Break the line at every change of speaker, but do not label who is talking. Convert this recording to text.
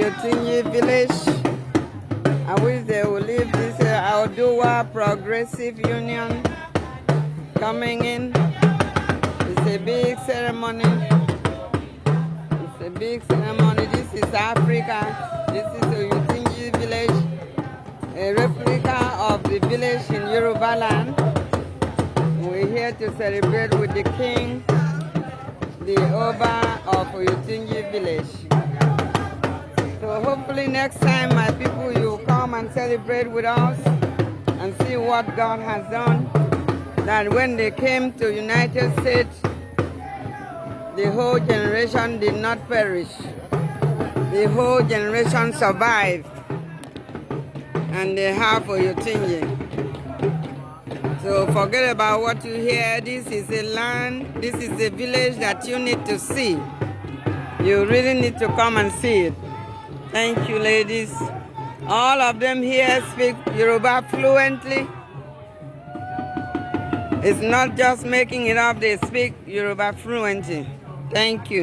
Oyotinji village. I wish they would leave this Aodowa Progressive Union coming in. It's a big ceremony. It's a big ceremony. This is Africa. This is Oyotinji village, a replica of the village in Yoruba land. We're here to celebrate with the king, the Oba of Oyotinji village. So hopefully next time, my people, you come and celebrate with us and see what God has done. That when they came to United States, the whole generation did not perish. The whole generation survived. And they have Oyotinji. So forget about what you hear. This is a land, this is a village that you need to see. You really need to come and see it. Thank you, ladies. All of them here speak Yoruba fluently. It's not just making it up, they speak Yoruba fluently. Thank you.